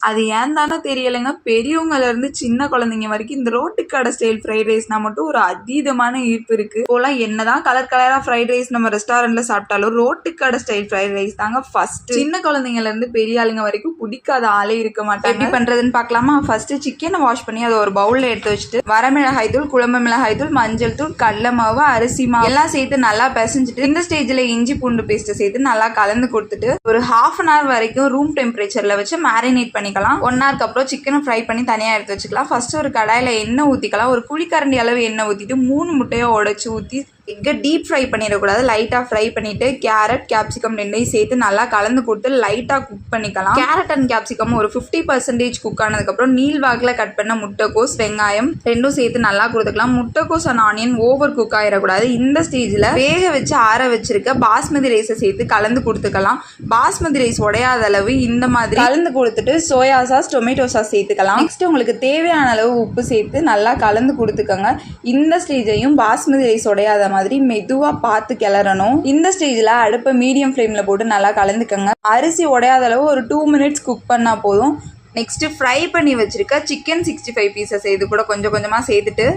அது ஏன் தானே தெரியலைங்க, பெரியவங்கலேருந்து சின்ன குழந்தைங்க வரைக்கும் இந்த ரோட்டு கடை ஸ்டைல் ஃப்ரைட் ரைஸ்னா மட்டும் ஒரு அதீதமான ஈர்ப்பு இருக்குது. இப்போலாம் என்னதான் கலர் கலராக ஃப்ரைட் ரைஸ் நம்ம ரெஸ்டாரண்ட்டில் சாப்பிட்டாலும் ரோட்டு கடை ஸ்டைல் ஃப்ரைட் ரைஸ் தாங்க ஃபர்ஸ்ட். சின்ன குழந்தைங்கலேருந்து பெரிய ஆளுங்க வரைக்கும் பிடிக்காத ஆளே இருக்க மாட்டாங்க. எப்படி பண்ணுறதுன்னு பார்க்கலாமா? ஃபர்ஸ்ட் சிக்கனை வாஷ் பண்ணி அதை ஒரு பவுலில் எடுத்து வச்சுட்டு வரமிளகாய் தூள், குழம்பு மிளகாய் தூள், மஞ்சள் தூள், கடலை மாவு, அரிசி மாவு எல்லாம் சேர்த்து நல்லா பிசைஞ்சிட்டு இந்த ஸ்டேஜில் இஞ்சி பூண்டு பேஸ்ட்டை சேர்த்து நல்லா கலந்து கொடுத்துட்டு ஒரு ½ அன் ஹவர் வரைக்கும் ரூம் டெம்பரேச்சரில் வச்சு மேரினேட் பண்ணிக்கலாம். 1 ஹவருக்கு அப்புறம் சிக்கனை ஃப்ரை பண்ணி தனியாக எடுத்து வச்சுக்கலாம். ஃபர்ஸ்ட் ஒரு கடாயில் எண்ணெய் ஊற்றிக்கலாம். ஒரு குழிக்கரண்டி அளவு எண்ணெய் ஊற்றிட்டு 3 முட்டையை உடைச்சி ஊற்றி எக்கை டீப் ஃப்ரை பண்ணிடக்கூடாது. லைட்டாக ஃப்ரை பண்ணிவிட்டு கேரட், கேப்சிகம் ரெண்டையும் சேர்த்து நல்லா கலந்து கொடுத்து லைட்டாக குக் பண்ணிக்கலாம். கேரட் அண்ட் கேப்சிகம் ஒரு 50% குக் ஆனதுக்கப்புறம் நீள்வாக்கில் கட் பண்ண முட்டைக்கோஸ், வெங்காயம் ரெண்டும் சேர்த்து நல்லா கொடுத்துக்கலாம். முட்டைக்கோஸ் அண்ட் ஆனியன் ஓவர் குக் ஆகிடக்கூடாது. இந்த ஸ்டேஜில் வேக வச்சு ஆற வச்சிருக்க பாஸ்மதி ரைஸை சேர்த்து கலந்து கொடுத்துக்கலாம். பாஸ்மதி ரைஸ் உடையாத அளவு இந்த மாதிரி கலந்து கொடுத்துட்டு சோயா சாஸ், டொமேட்டோ சாஸ் சேர்த்துக்கலாம். நெக்ஸ்ட் உங்களுக்கு தேவையான அளவு உப்பு சேர்த்து நல்லா கலந்து கொடுத்துக்கோங்க. இந்த ஸ்டேஜையும் பாஸ்மதி ரைஸ் உடையாத மாதிரி மெதுவா பார்த்து கிளறணும். இந்த ஸ்டேஜில் அடுப்பை மீடியம் ஃப்ளேமில் போட்டு நல்லா கலந்துக்கங்க. அரிசி உடையாத அளவு ஒரு 2 மினிட்ஸ் குக் பண்ணால் போதும். நெக்ஸ்ட் ஃப்ரை பண்ணி வச்சிருக்க சிக்கன் 65 பீசஸ் இது கூட கொஞ்சம் கொஞ்சமாக சேர்த்துட்டு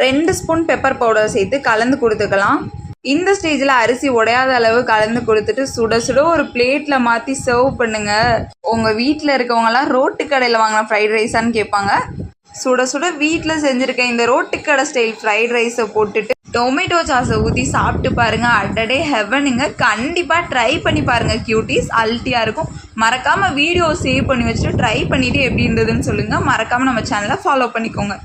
2 ஸ்பூன் பெப்பர் பவுடர் சேர்த்து கலந்து கொடுத்துக்கலாம். இந்த ஸ்டேஜில் அரிசி உடையாத அளவு கலந்து கொடுத்துட்டு சுட சுட ஒரு பிளேட்டில் மாற்றி சர்வ் பண்ணுங்க. உங்கள் வீட்டில் இருக்கவங்கலாம் ரோட்டு கடையில் வாங்கின ஃப்ரைட் ரைஸான்னு கேட்பாங்க. சுட சுட வீட்டில் செஞ்சுருக்க இந்த ரோட்டு கடை ஸ்டைல் ஃப்ரைட் ரைஸை போட்டுட்டு டொமேட்டோ சாஸை ஊற்றி சாப்பிட்டு பாருங்கள். அடடே ஹெவனுங்க. கண்டிப்பாக ட்ரை பண்ணி பாருங்கள் கியூட்டீஸ். அல்ட்டியாக இருக்கும். மறக்காமல் வீடியோ சேவ் பண்ணி வச்சுட்டு ட்ரை பண்ணிவிட்டு எப்படி இருந்ததுன்னு சொல்லுங்கள். மறக்காமல் நம்ம சேனலை ஃபாலோ பண்ணிக்கோங்க.